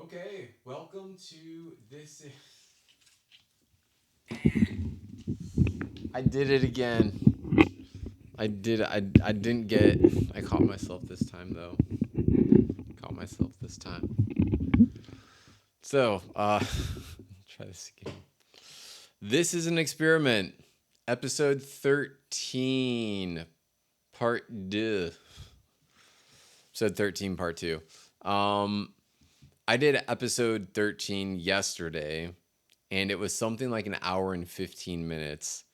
Okay, welcome to this. I did it again. I didn't get. I caught myself this time though. Caught myself this time. So, try this again. This is an experiment. Episode 13, part deux. Episode 13, part two. I did episode 13 yesterday, and it was something like an hour and 15 minutes.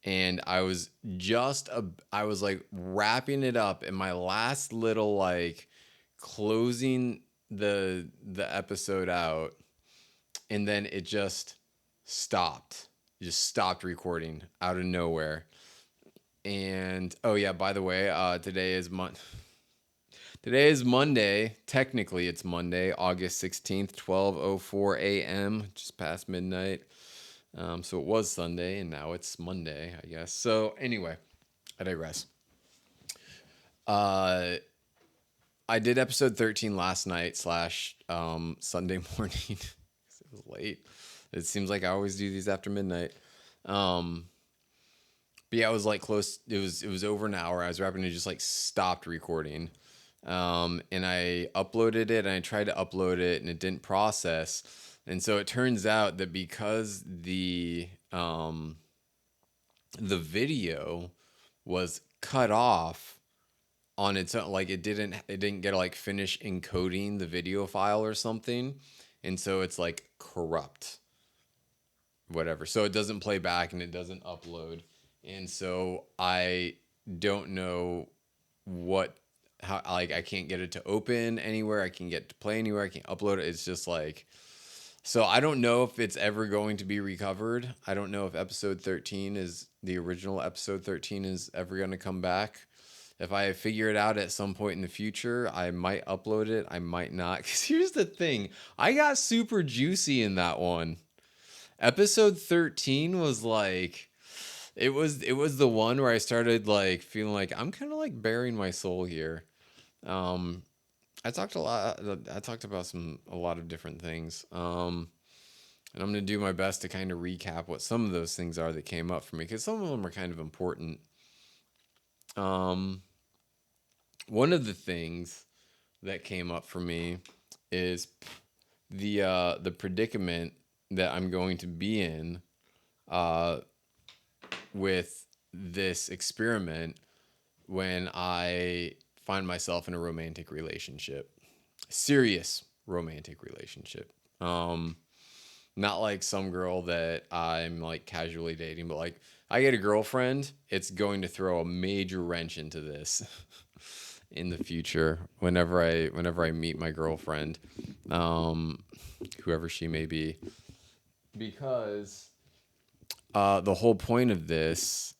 And I was like wrapping it up in my last little like closing the episode out, and then it just stopped. It just stopped recording out of nowhere. And oh yeah, by the way, today is Monday. Technically, it's Monday, August 16th, 12:04 a.m., just past midnight. So it was Sunday, and now it's Monday, I guess. So anyway, I digress. Uh, I did episode 13 last night slash Sunday morning. It was late. It seems like I always do these after midnight. Um, but yeah, it was like close. It was over an hour. I was wrapping it, just like stopped recording. And I uploaded it, and I tried to upload it, and it didn't process. And so it turns out that because the video was cut off on its own, like it didn't get to like finish encoding the video file or something, and so it's like corrupt, whatever. So it doesn't play back and it doesn't upload, and so I don't know what how like I can't get it to open anywhere. I can get to play anywhere. I can't upload it. It's just like so I don't know if it's ever going to be recovered. I don't know if episode 13 is the original episode 13 is ever going to come back. If I figure it out at some point in the future, I might upload it. I might not. Because here's the thing, I got super juicy in that one. Episode 13 was like, it was the one where I started like feeling like I'm kind of like bearing my soul here. Um, I talked a lot. I talked about a lot of different things. And I'm going to do my best to kind of recap what some of those things are that came up for me because some of them are kind of important. Um, One of the things that came up for me is the predicament that I'm going to be in uh, with this experiment when I find myself in a romantic relationship, serious romantic relationship. Not like some girl that I'm like casually dating, but like I get a girlfriend, it's going to throw a major wrench into this in the future whenever I meet my girlfriend, um, whoever she may be, because the whole point of this,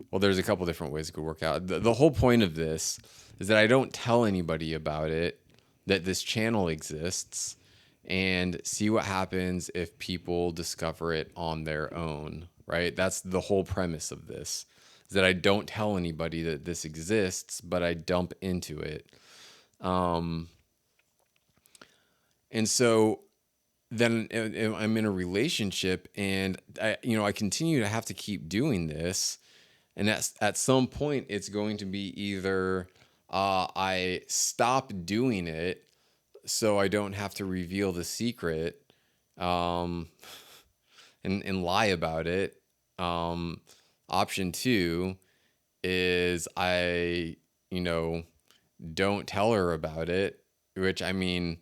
well, there's a couple different ways it could work out. The whole point of this is that I don't tell anybody about it, that this channel exists, and see what happens if people discover it on their own, right? That's the whole premise of this, is that I don't tell anybody that this exists, but I dump into it. Um, and so then I'm in a relationship, and I continue to have to keep doing this. And at some point, it's going to be either I stop doing it so I don't have to reveal the secret, um, and lie about it. Um, Option two is I, you know, don't tell her about it, which I mean,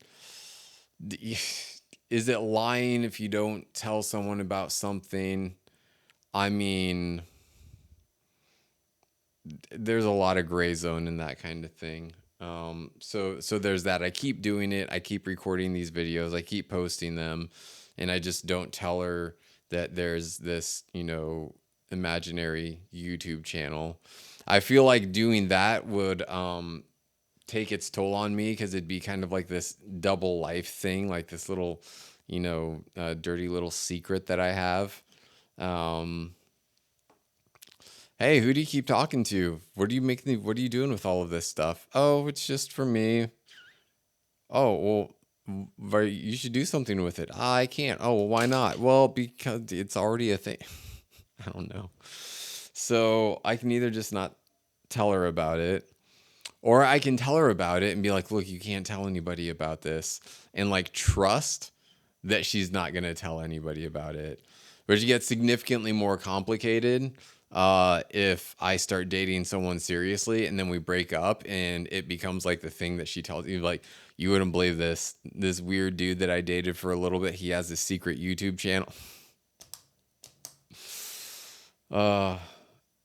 is it lying if you don't tell someone about something? I mean, there's a lot of gray zone in that kind of thing. So there's that. I keep doing it. I keep recording these videos. I keep posting them, and I just don't tell her that there's this, imaginary YouTube channel. I feel like doing that would take its toll on me because it'd be kind of like this double life thing, like this little, dirty little secret that I have. Um, Hey, who do you keep talking to? What are you doing with all of this stuff? Oh, it's just for me. Oh, well, But you should do something with it. I can't. Oh, well, why not? Well, because it's already a thing. I don't know. So I can either just not tell her about it, or I can tell her about it and be like, look, you can't tell anybody about this. And like trust that she's not going to tell anybody about it. Which gets significantly more complicated if I start dating someone seriously and then we break up and it becomes like the thing that she tells you, like, you wouldn't believe this. This weird dude that I dated for a little bit, he has a secret YouTube channel. Uh,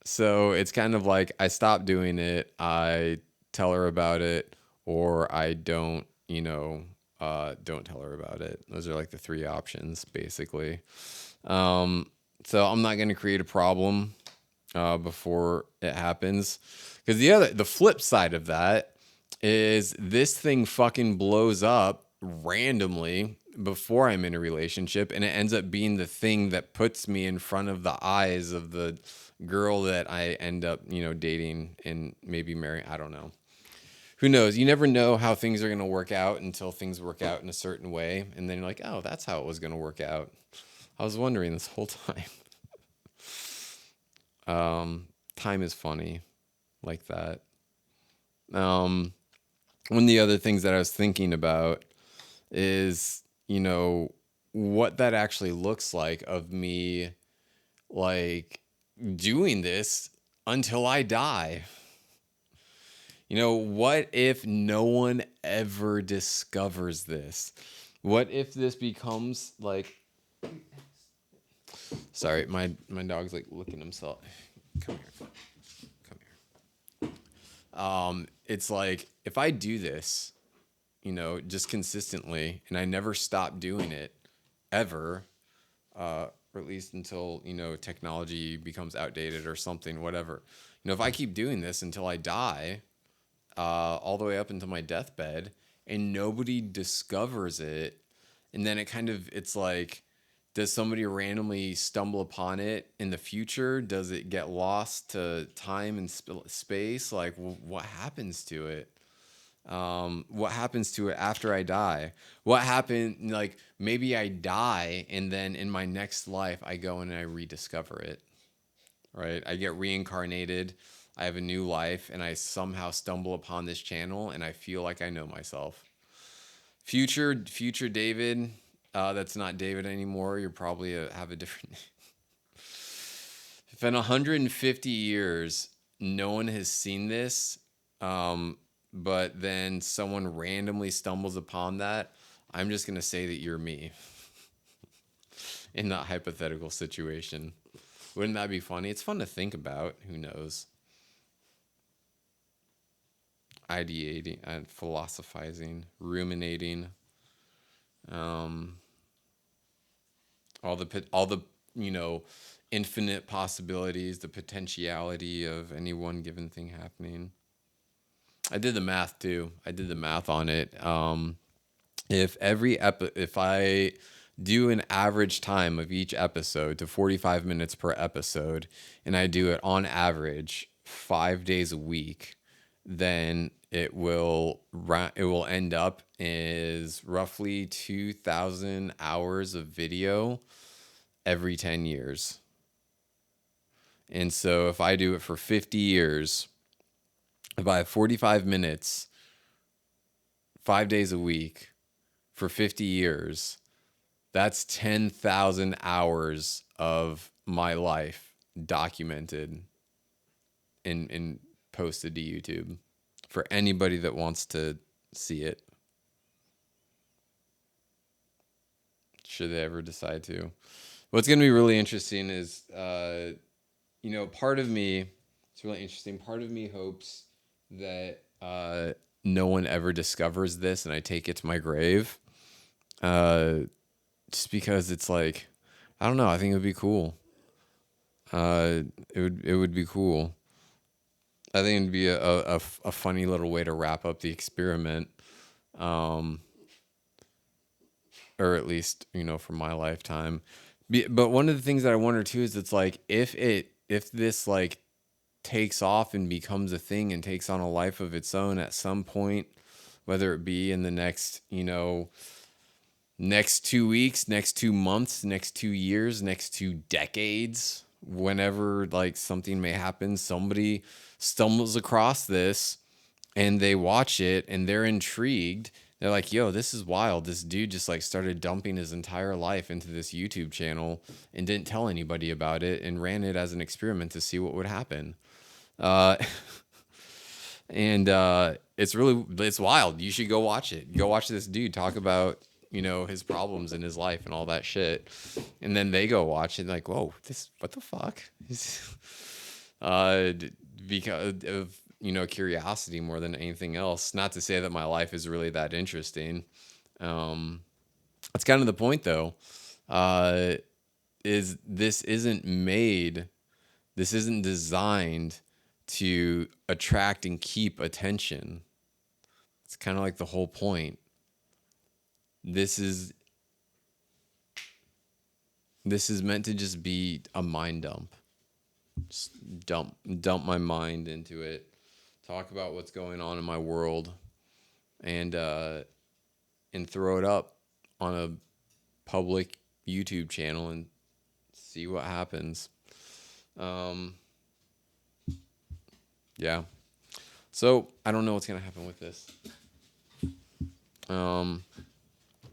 so it's kind of like I stop doing it, I tell her about it, or I don't, don't tell her about it. Those are like the three options, basically. Um, so I'm not going to create a problem before it happens. Because the flip side of that is this thing fucking blows up randomly before I'm in a relationship, and it ends up being the thing that puts me in front of the eyes of the girl that I end up, dating and maybe marrying. I don't know. Who knows? You never know how things are going to work out until things work out in a certain way. And then you're like, oh, that's how it was going to work out. I was wondering this whole time. Time is funny like that. One of the other things that I was thinking about is, what that actually looks like of me, like, doing this until I die. What if no one ever discovers this? What if this becomes like, sorry, my dog's like licking himself. Come here. Come here. It's like if I do this, just consistently, and I never stop doing it ever, or at least until, technology becomes outdated or something, whatever. If I keep doing this until I die, all the way up until my deathbed, and nobody discovers it, and then it's like, does somebody randomly stumble upon it in the future? Does it get lost to time and space? Like, what happens to it? What happens to it after I die? What happened? Like, maybe I die, and then in my next life, I go in and I rediscover it. Right? I get reincarnated. I have a new life, and I somehow stumble upon this channel, and I feel like I know myself. Future David, that's not David anymore. You're probably have a different. If in 150 years no one has seen this, but then someone randomly stumbles upon that, I'm just gonna say that you're me in that hypothetical situation. Wouldn't that be funny? It's fun to think about. Who knows? Ideating and philosophizing, ruminating, um, all the infinite possibilities, the potentiality of any one given thing happening. I did the math too. I did the math on it. If I do an average time of each episode to 45 minutes per episode, and I do it on average 5 days a week, then it will end up as roughly 2,000 hours of video every 10 years. And so if I do it for 50 years, if I have 45 minutes 5 days a week for 50 years, that's 10,000 hours of my life documented and posted to YouTube for anybody that wants to see it, should they ever decide to. What's going to be really interesting is, part of me, it's really interesting. Part of me hopes that no one ever discovers this and I take it to my grave. Just because it's like, I don't know. I think it would be cool. It would be cool. I think it'd be a funny little way to wrap up the experiment, or at least for my lifetime. But one of the things that I wonder too is it's like if this like takes off and becomes a thing and takes on a life of its own at some point, whether it be in the next next 2 weeks, next 2 months, next 2 years, next 2 decades, whenever like something may happen, somebody stumbles across this and they watch it and they're intrigued. They're like, yo, this is wild. This dude just like started dumping his entire life into this YouTube channel and didn't tell anybody about it and ran it as an experiment to see what would happen. Uh, and it's wild. You should go watch it. Go watch this dude talk about, his problems in his life and all that shit. And then they go watch it like, whoa, what the fuck? uh, because of, curiosity more than anything else. Not to say that my life is really that interesting. That's kind of the point though. Is this isn't designed to attract and keep attention. It's kind of like the whole point. This is meant to just be a mind dump. Just dump my mind into it. Talk about what's going on in my world, and throw it up on a public YouTube channel and see what happens. Yeah. So I don't know what's gonna happen with this.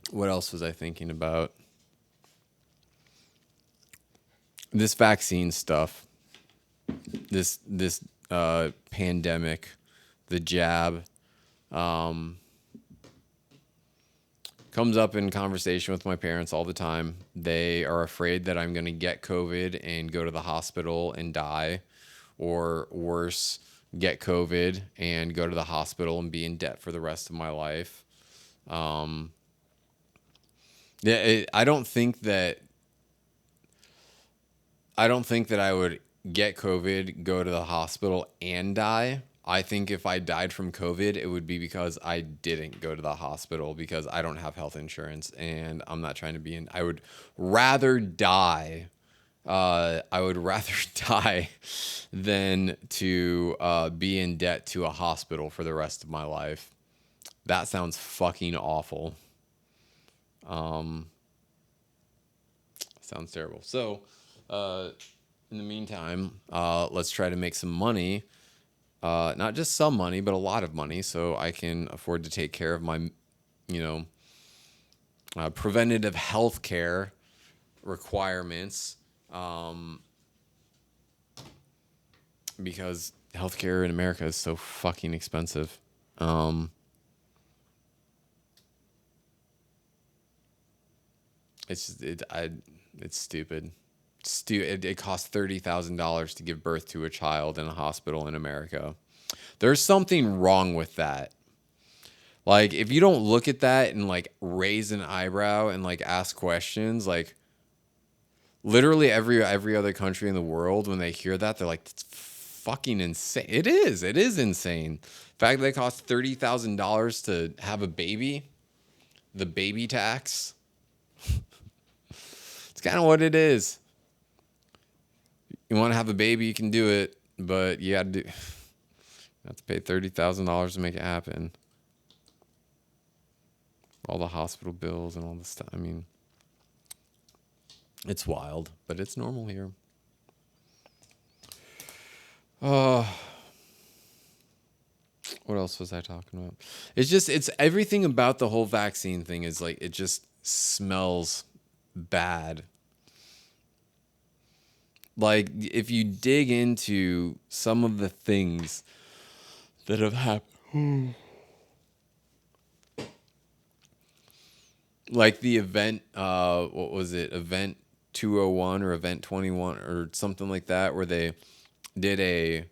What else was I thinking about? This vaccine stuff. This pandemic, the jab, comes up in conversation with my parents all the time. They are afraid that I'm going to get COVID and go to the hospital and die, or worse, get COVID and go to the hospital and be in debt for the rest of my life. I don't think that I would get COVID, go to the hospital, and die. I think if I died from COVID, it would be because I didn't go to the hospital because I don't have health insurance and I'm not trying to be in. I would rather die. I would rather die than to be in debt to a hospital for the rest of my life. That sounds fucking awful. Sounds terrible. So, in the meantime, let's try to make some money. Not just some money, but a lot of money, so I can afford to take care of my, preventative health care requirements. Because healthcare in America is so fucking expensive. It's stupid. It costs $30,000 to give birth to a child in a hospital in America. There's something wrong with that. Like, if you don't look at that and like raise an eyebrow and like ask questions, like literally every other country in the world, when they hear that, they're like, it's fucking insane. It is insane. The fact that they cost $30,000 to have a baby, the baby tax. It's kind of what it is. You want to have a baby, you can do it, but you have to pay $30,000 to make it happen. All the hospital bills and all this stuff. I mean, it's wild, but it's normal here. What else was I talking about? It's everything about the whole vaccine thing is like, it just smells bad. Like, if you dig into some of the things that have happened, like the event, what was it? Event 201 or Event 21 or something like that, where they did a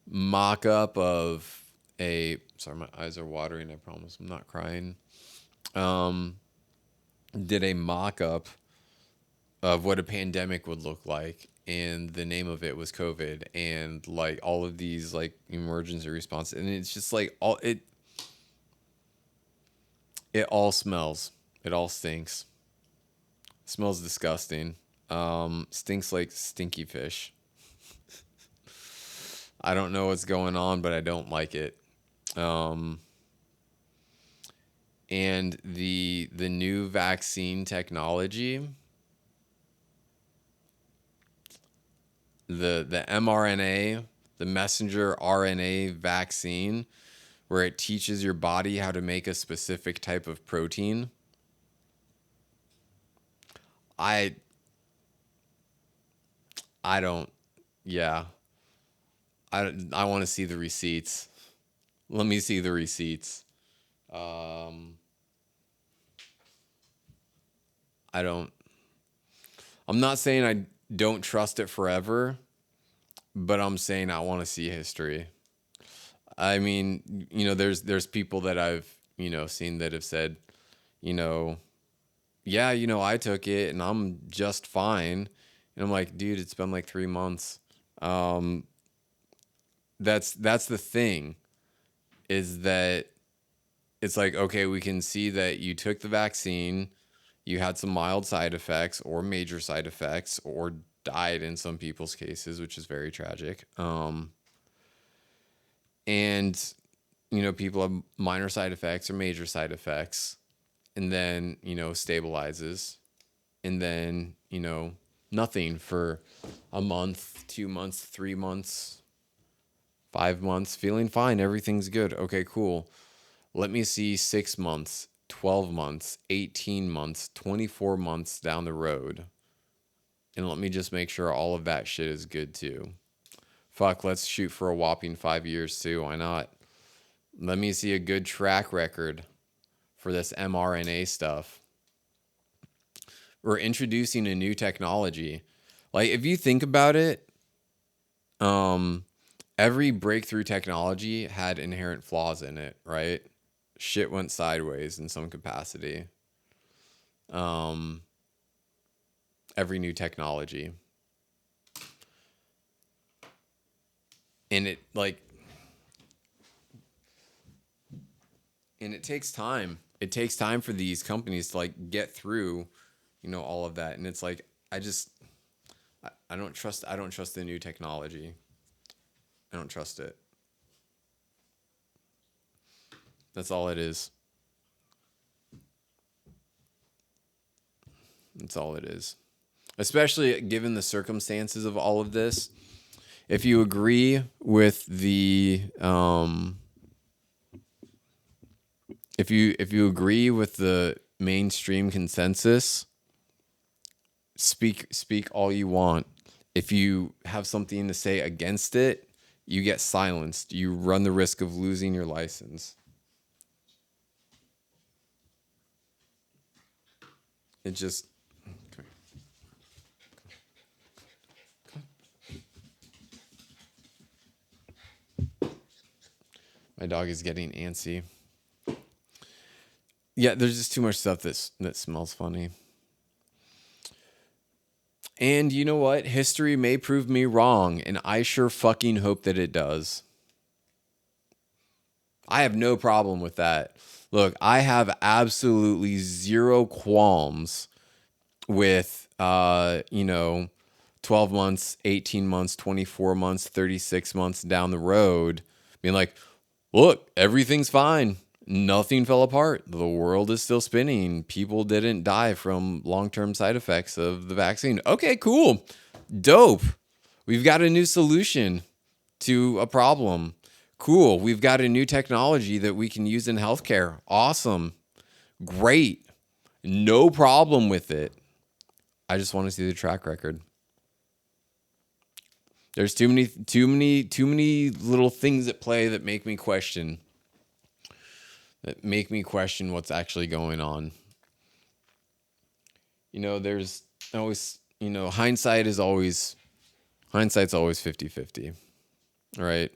mock-up of sorry, my eyes are watering, I promise I'm not crying. Did a mock-up of what a pandemic would look like, and the name of it was COVID, and like all of these like emergency response, and it's just like it all smells, it all stinks. It smells disgusting. Stinks like stinky fish. I don't know what's going on, but I don't like it. and the new vaccine technology, the mRNA, the messenger RNA vaccine, where it teaches your body how to make a specific type of protein. I I don't. Yeah. I want to see the receipts. Let me see the receipts. Um I don't I'm not saying I don't trust it forever, but I'm saying I want to see history. I mean, there's people that I've, seen that have said, you know, yeah, I took it and I'm just fine. And I'm like, dude, it's been like 3 months. Um, that's the thing, is that it's like, okay, we can see that you took the vaccine, you had some mild side effects or major side effects, or died in some people's cases, which is very tragic. And people have minor side effects or major side effects, and then stabilizes, and then nothing for a month, 2 months, 3 months, 5 months, feeling fine, everything's good. Okay, cool. Let me see 6 months, 12 months, 18 months, 24 months down the road, and let me just make sure all of that shit is good too. Fuck, let's shoot for a whopping 5 years too. Why not? Let me see a good track record for this mRNA stuff. We're introducing a new technology. Like, if you think about it, every breakthrough technology had inherent flaws in it, right? Shit went sideways in some capacity. Every new technology. And it takes time. It takes time for these companies to like get through, all of that. And it's like, I don't trust the new technology. I don't trust it. That's all it is. That's all it is. Especially given the circumstances of all of this. If you agree with if you agree with the mainstream consensus, speak all you want. If you have something to say against it, you get silenced. You run the risk of losing your license. It just My dog is getting antsy. Yeah, there's just too much stuff that smells funny. And you know what? History may prove me wrong, and I sure fucking hope that it does. I have no problem with that. Look, I have absolutely zero qualms with 12 months, 18 months, 24 months, 36 months down the road being like, look, everything's fine. Nothing fell apart. The world is still spinning. People didn't die from long-term side effects of the vaccine. Okay, cool. Dope. We've got a new solution to a problem. Cool. We've got a new technology that we can use in healthcare. Awesome. Great. No problem with it. I just want to see the track record. There's too many little things at play that make me question what's actually going on. There's always, hindsight's always 50-50, right?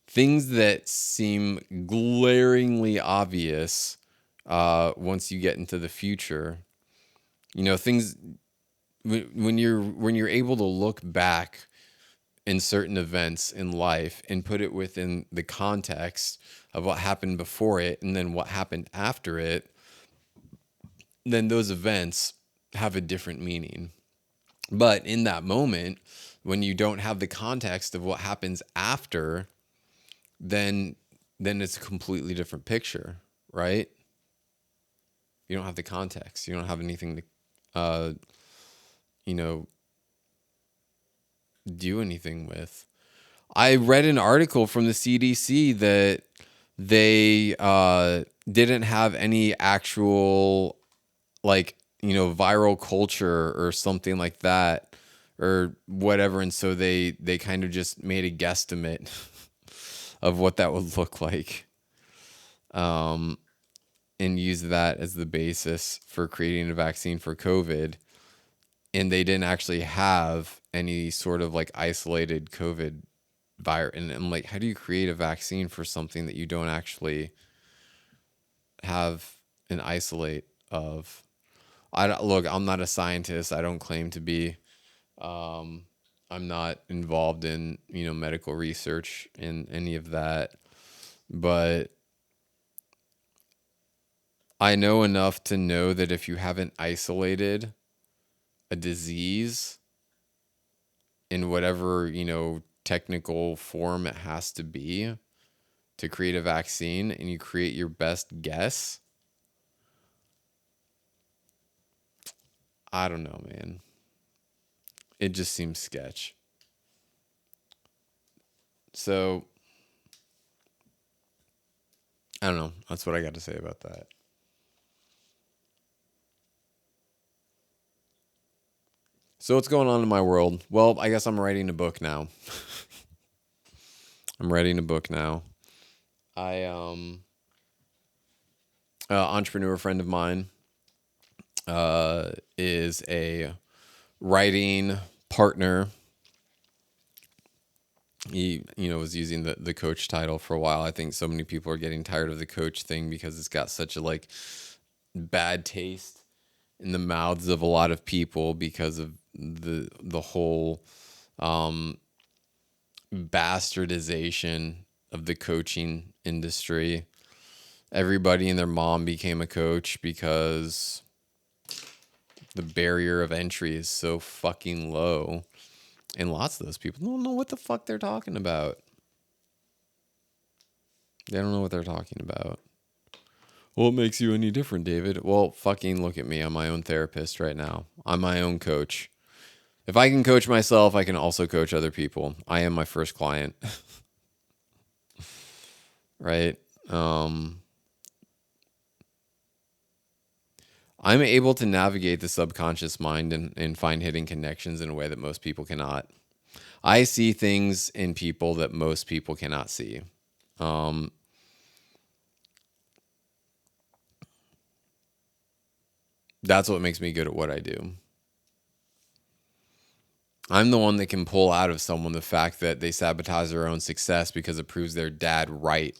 Things that seem glaringly obvious once you get into the future, things when you're able to look back in certain events in life and put it within the context of what happened before it and then what happened after it, then those events have a different meaning. But in that moment, when you don't have the context of what happens after, then it's a completely different picture. right? You don't have the context. You don't have anything to, uh, you know, do anything with. I read an article from the CDC that they didn't have any actual, like, viral culture or something like that or whatever, and so they kind of just made a guesstimate of what that would look like, and use that as the basis for creating a vaccine for COVID. And they didn't actually have any sort of like isolated COVID virus. And I'm like, how do you create a vaccine for something that you don't actually have an isolate of? Look, I'm not a scientist. I don't claim to be. I'm not involved in, medical research in any of that. But I know enough to know that if you haven't isolated a disease in whatever, technical form it has to be to create a vaccine, and you create your best guess, I don't know, man. It just seems sketch. So, I don't know. That's what I got to say about that. So, what's going on in my world? Well, I guess I'm writing a book now. I'm writing a book now. I entrepreneur friend of mine is a writing partner. He, was using the coach title for a while. I think so many people are getting tired of the coach thing because it's got such a like bad taste in the mouths of a lot of people because of the whole bastardization of the coaching industry. Everybody and their mom became a coach because the barrier of entry is so fucking low. And lots of those people don't know what the fuck they're talking about. They don't know what they're talking about. What makes you any different, David? Well, fucking look at me. I'm my own therapist right now. I'm my own coach. If I can coach myself, I can also coach other people. I am my first client. Right? I'm able to navigate the subconscious mind and find hidden connections in a way that most people cannot. I see things in people that most people cannot see. That's what makes me good at what I do. I'm the one that can pull out of someone the fact that they sabotage their own success because it proves their dad right.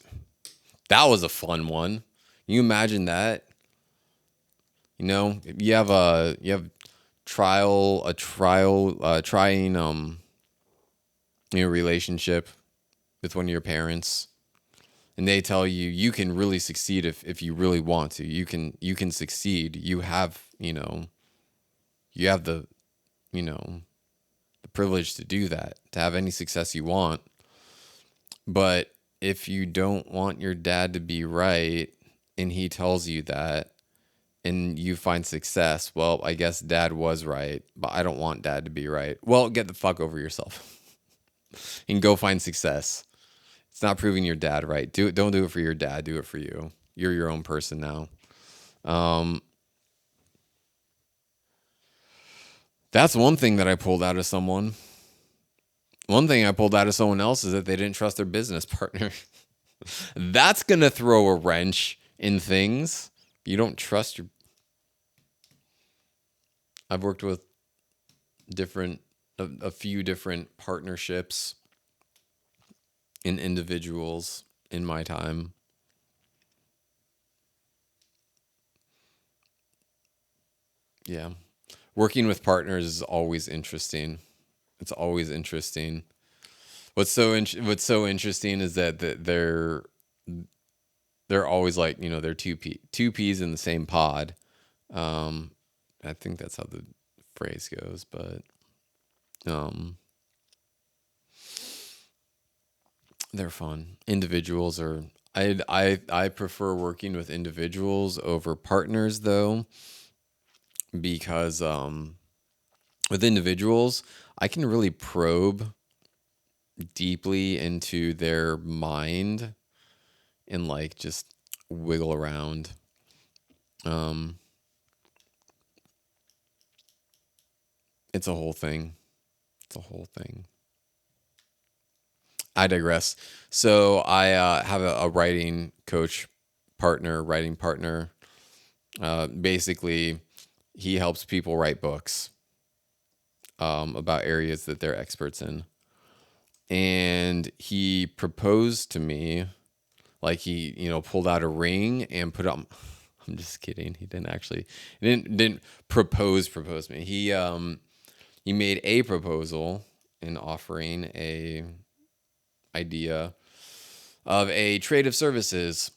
That was a fun one. Can you imagine that? You have trying relationship with one of your parents, and they tell you you can really succeed if you really want to. You can succeed. You have you have the privilege to do that, to have any success you want. But if you don't want your dad to be right and he tells you that and you find success, well, I guess dad was right, but I don't want dad to be right. Well, get the fuck over yourself and go find success. It's not proving your dad right. Don't do it for your dad. Do it for you. You're your own person now. That's one thing that I pulled out of someone. One thing I pulled out of someone else is that they didn't trust their business partner. That's going to throw a wrench in things. You don't trust your. I've worked with a few different partnerships in individuals in my time. Yeah. Working with partners is always interesting. It's always interesting. What's so interesting is that they're always like, they're two peas in the same pod. I think that's how the phrase goes, but they're fun. Individuals are I prefer working with individuals over partners though, because with individuals, I can really probe deeply into their mind and like just wiggle around. Um, it's a whole thing. It's a whole thing. I digress. So I have a writing coach partner, writing partner. Basically, he helps people write books about areas that they're experts in. And he proposed to me, like he, pulled out a ring and put on. I'm just kidding. He didn't actually. He didn't propose me. He made a proposal in offering a idea of a trade of services.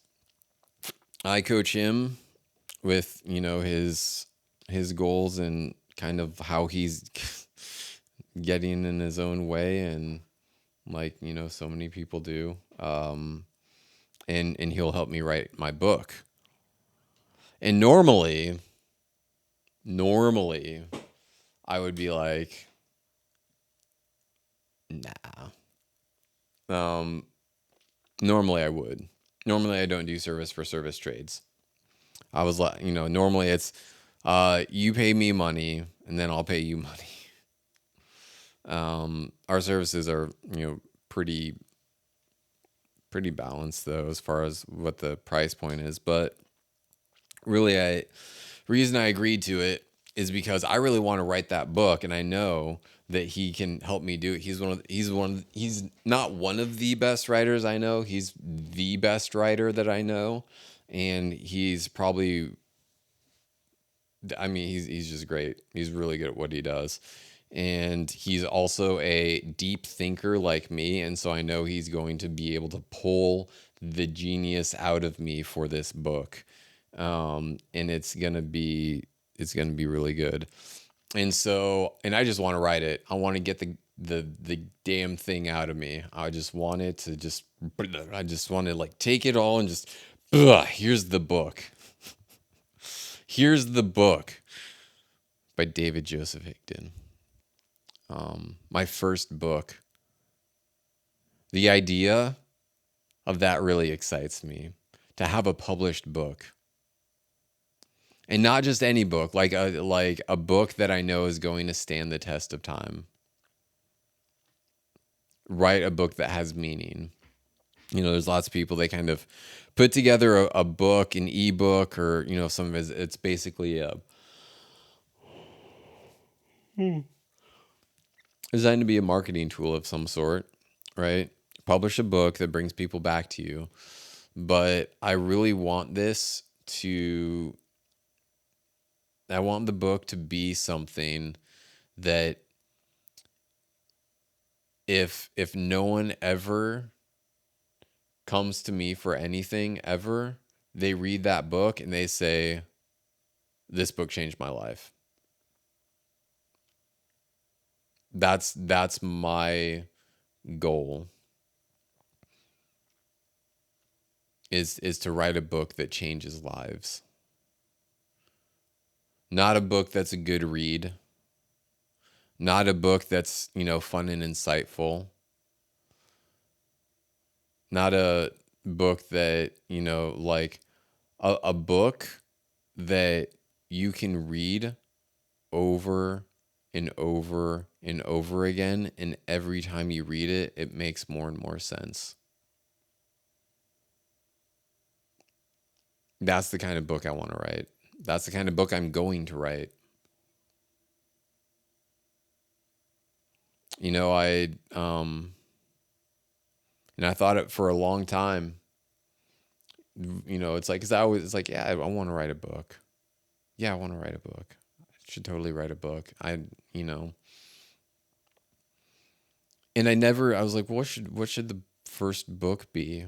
I coach him with his goals and kind of how he's getting in his own way, and like so many people do. And he'll help me write my book. And normally I would be like, nah. Um, Normally I would. Normally I don't do service for service trades. I was like, normally it's you pay me money and then I'll pay you money. Our services are, pretty pretty balanced though as far as what the price point is, but really reason I agreed to it is because I really want to write that book, and I know that he can help me do it. He's not one of the best writers I know. He's the best writer that I know, and he's probably, I mean, he's just great. He's really good at what he does. And he's also a deep thinker like me, and so I know he's going to be able to pull the genius out of me for this book. And it's gonna be really good. And I just want to write it. I want to get the damn thing out of me. I just want to like take it all and just here's the book. Here's the book by David Joseph Higdon. My first book. The idea of that really excites me, to have a published book. And not just any book, like a book that I know is going to stand the test of time. Write a book that has meaning. There's lots of people, they kind of put together a book, an ebook, or some of it's basically designed to be a marketing tool of some sort, right? Publish a book that brings people back to you. But I want the book to be something that if no one ever comes to me for anything ever, they read that book and they say, this book changed my life. That's my goal, is to write a book that changes lives. Not a book that's a good read. Not a book that's, fun and insightful. Not a book that, like a book that you can read over and over and over again. And every time you read it, it makes more and more sense. That's the kind of book I want to write. That's the kind of book I'm going to write. And I thought it for a long time. It's like, because it's like, yeah, I want to write a book. Yeah, I want to write a book. I should totally write a book. You know, and I was like, what should the first book be?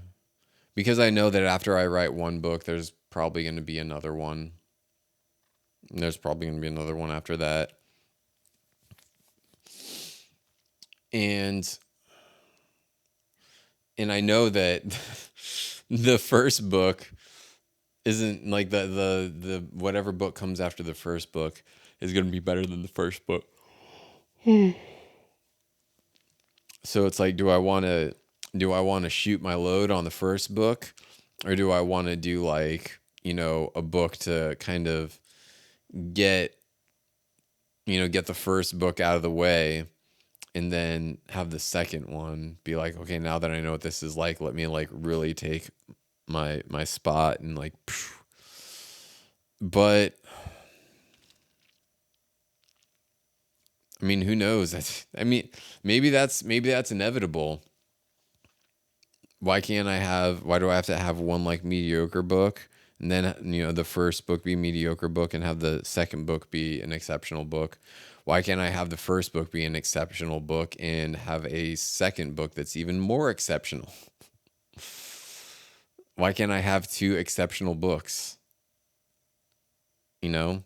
Because I know that after I write one book, there's probably going to be another one. And there's probably going to be another one after that. And I know that the first book isn't like the whatever book comes after the first book is going to be better than the first book. So it's like, do I want to shoot my load on the first book, or do I want to do like, a book to kind of get get the first book out of the way, and then have the second one be like, okay, now that I know what this is like, let me like really take my spot and like phew. But I mean, who knows? I mean, maybe that's inevitable. Why do I have to have one like mediocre book, and then the first book be mediocre book and have the second book be an exceptional book? Why can't I have the first book be an exceptional book and have a second book that's even more exceptional? Why can't I have two exceptional books? You know?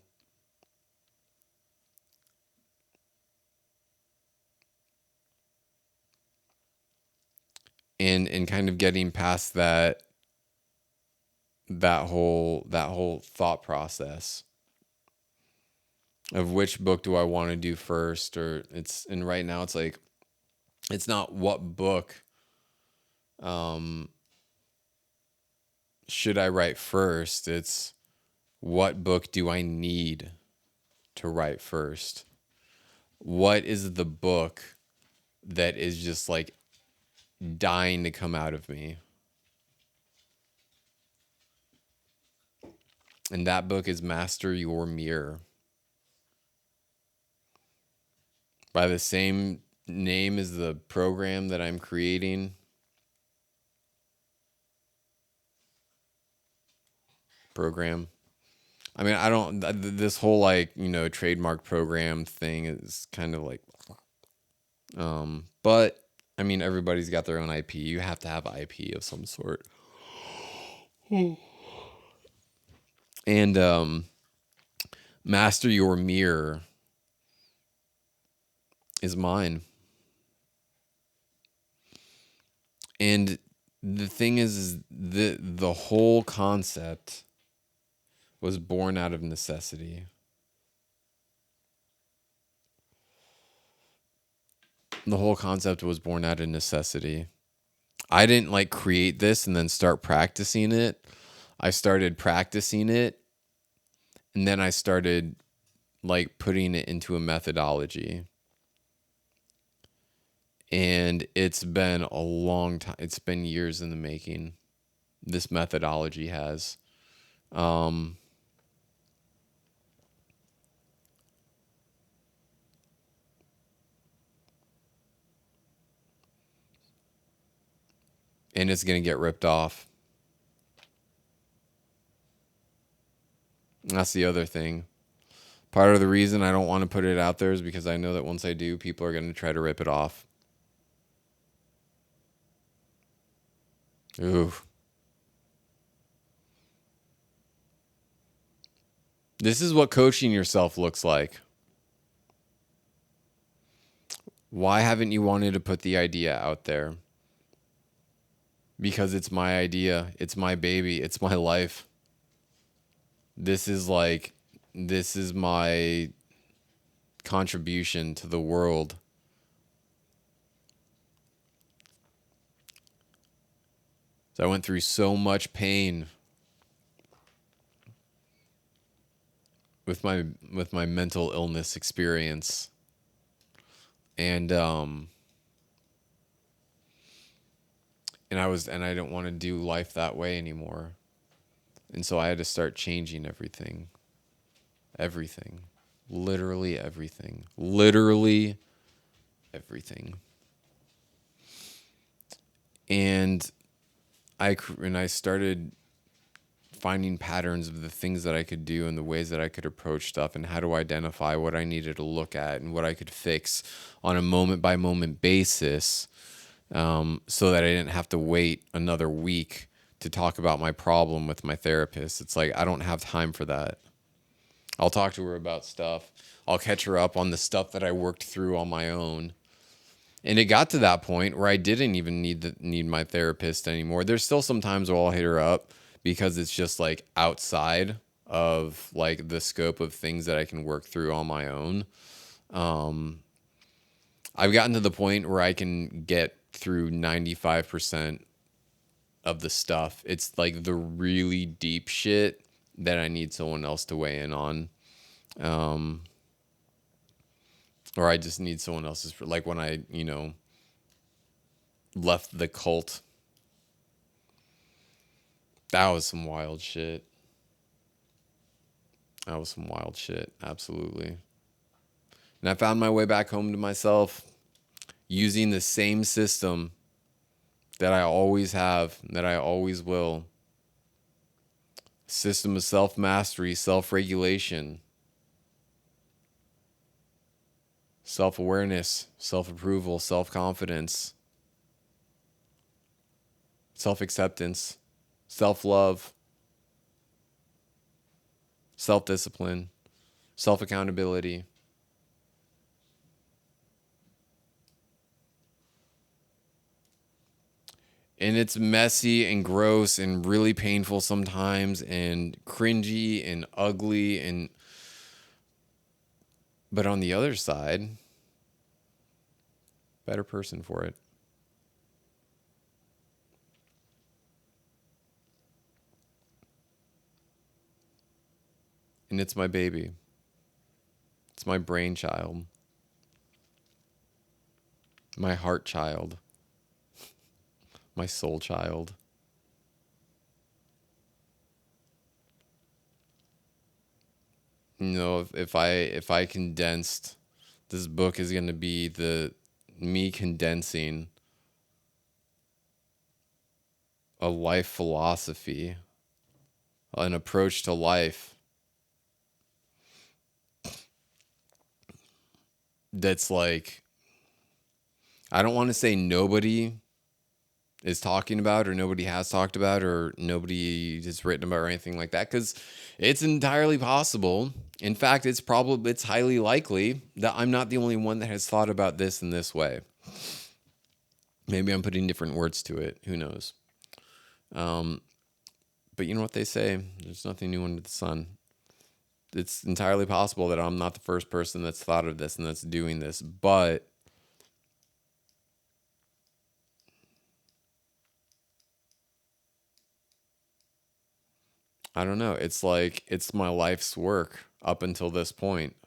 And kind of getting past that whole thought process of which book do I want to do first, or and right now it's like, it's not what book um should I write first, it's what book do I need to write first. What is the book that is just like dying to come out of me? And that book is Master Your Mirror, by the same name as the program that I'm creating. Program. I mean, I don't. This whole like trademark program thing is kind of like, but I mean, everybody's got their own IP. You have to have IP of some sort. And Master Your Mirror is mine. And the thing is the whole concept was born out of necessity. The whole concept was born out of necessity. I didn't like create this and then start practicing it. I started practicing it, and then I started like putting it into a methodology. And it's been a long time. It's been years in the making. This methodology has. Um, and it's going to get ripped off. That's the other thing. Part of the reason I don't want to put it out there is because I know that once I do, people are going to try to rip it off. Ooh. This is what coaching yourself looks like. Why haven't you wanted to put the idea out there? Because it's my idea. It's my baby. It's my life. This is my contribution to the world. So I went through so much pain with my mental illness experience. And I didn't want to do life that way anymore. And so I had to start changing everything. Everything. Literally everything. Literally everything. And I started finding patterns of the things that I could do and the ways that I could approach stuff, and how to identify what I needed to look at and what I could fix on a moment by moment basis, so that I didn't have to wait another week to talk about my problem with my therapist. It's like, I don't have time for that. I'll talk to her about stuff. I'll catch her up on the stuff that I worked through on my own. And it got to that point where I didn't even need my therapist anymore. There's still some times where I'll hit her up because it's just like outside of like the scope of things that I can work through on my own. Um, I've gotten to the point where I can get through 95% of the stuff. It's like the really deep shit that I need someone else to weigh in on. Um, or I just need someone else's, like when I, left the cult. That was some wild shit. That was some wild shit. Absolutely. And I found my way back home to myself using the same system that I always have, that I always will. System of self mastery, self regulation, self awareness, self approval, self confidence, self acceptance, self love, self discipline, self accountability. And it's messy and gross and really painful sometimes and cringy and ugly and but on the other side, better person for it. And it's my baby. It's my brainchild, my heart child, my soul child. If I condensed, this book is going to be the me condensing a life philosophy, an approach to life that's like, I don't want to say nobody is talking about or nobody has talked about or nobody has written about or anything like that, because it's entirely possible. In fact, it's highly likely that I'm not the only one that has thought about this in this way. Maybe I'm putting different words to it. Who knows? But you know what they say, there's nothing new under the sun. It's entirely possible that I'm not the first person that's thought of this and that's doing this, but I don't know. It's like it's my life's work up until this point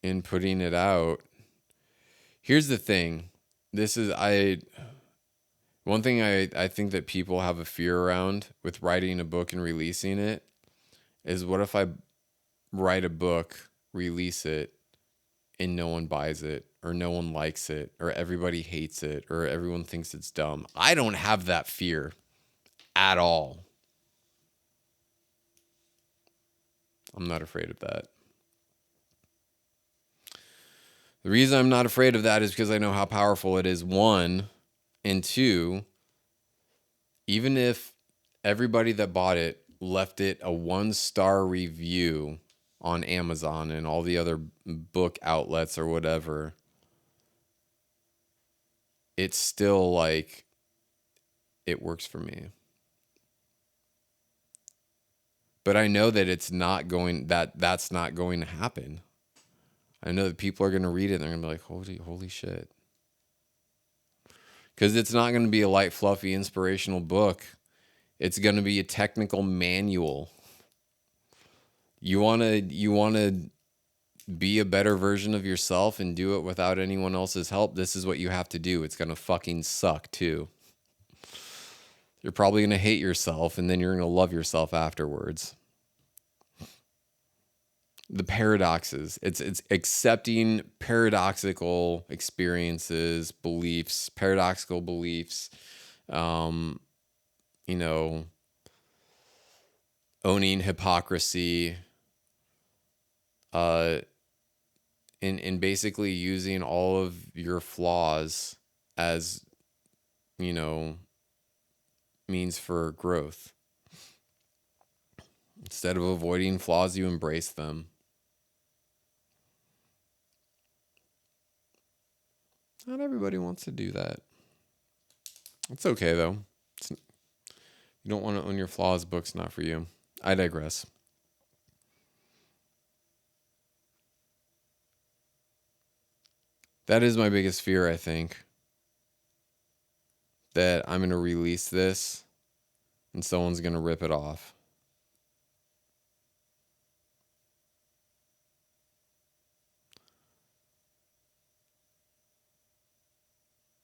in putting it out. Here's the thing. This is I One thing I think that people have a fear around with writing a book and releasing it is, what if I write a book, release it, and no one buys it, or no one likes it, or everybody hates it, or everyone thinks it's dumb? I don't have that fear at all. I'm not afraid of that. The reason I'm not afraid of that is because I know how powerful it is, one, and two, even if everybody that bought it left it a 1-star review on Amazon and all the other book outlets or whatever, it's still like, it works for me. But I know that that's not going to happen. I know that people are going to read it and they're going to be like, holy shit. Because it's not going to be a light, fluffy, inspirational book. It's going to be a technical manual. You want to be a better version of yourself and do it without anyone else's help. This is what you have to do. It's going to fucking suck too. You're probably going to hate yourself and then you're going to love yourself afterwards. The paradoxes. It's accepting paradoxical experiences, beliefs, paradoxical beliefs. Um, you know, owning hypocrisy. And basically using all of your flaws as, you know, means for growth. Instead of avoiding flaws, you embrace them. Not everybody wants to do that. It's okay, though. You don't want to own your flaws. Book's not for you. I digress. That is my biggest fear, I think. That I'm going to release this and someone's going to rip it off.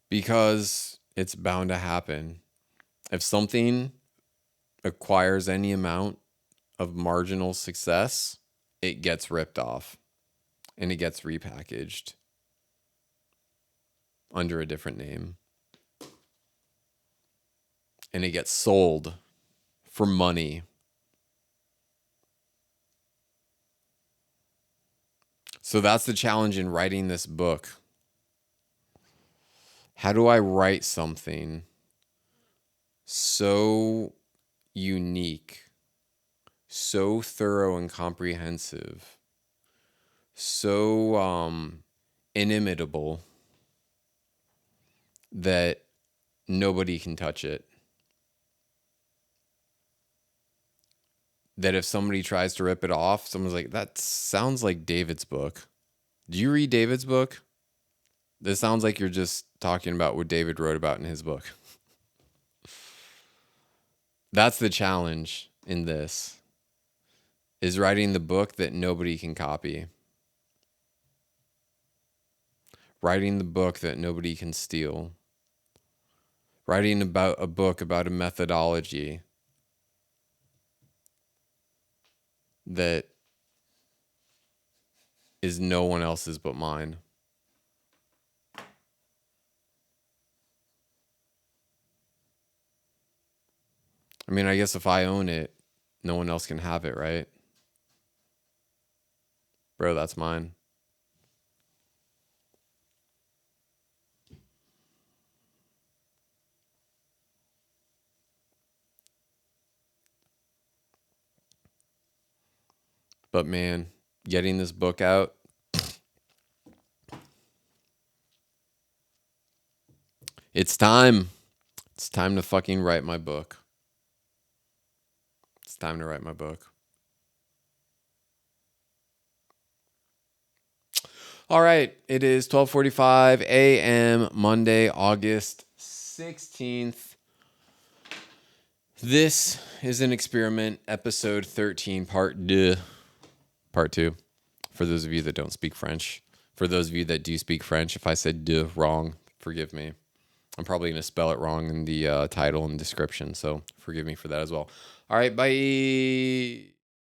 Because it's bound to happen. If something acquires any amount of marginal success, it gets ripped off and it gets repackaged under a different name. And it gets sold for money. So that's the challenge in writing this book. How do I write something so unique, so thorough and comprehensive, so inimitable that nobody can touch it? That if somebody tries to rip it off, someone's like, that sounds like David's book. Do you read David's book? This sounds like you're just talking about what David wrote about in his book. That's the challenge in this, is writing the book that nobody can copy. Writing the book that nobody can steal. Writing about a book about a methodology that is no one else's but mine. I mean, I guess if I own it, no one else can have it, right? Bro, that's mine. But man, getting this book out, it's time. It's time to fucking write my book. It's time to write my book. All right, it is 12:45 a.m. Monday, August 16th. This is an experiment, episode 13, part 2. For those of you that don't speak French. For those of you that do speak French, if I said deux wrong, forgive me. I'm probably going to spell it wrong in the title and description, so forgive me for that as well. All right, bye.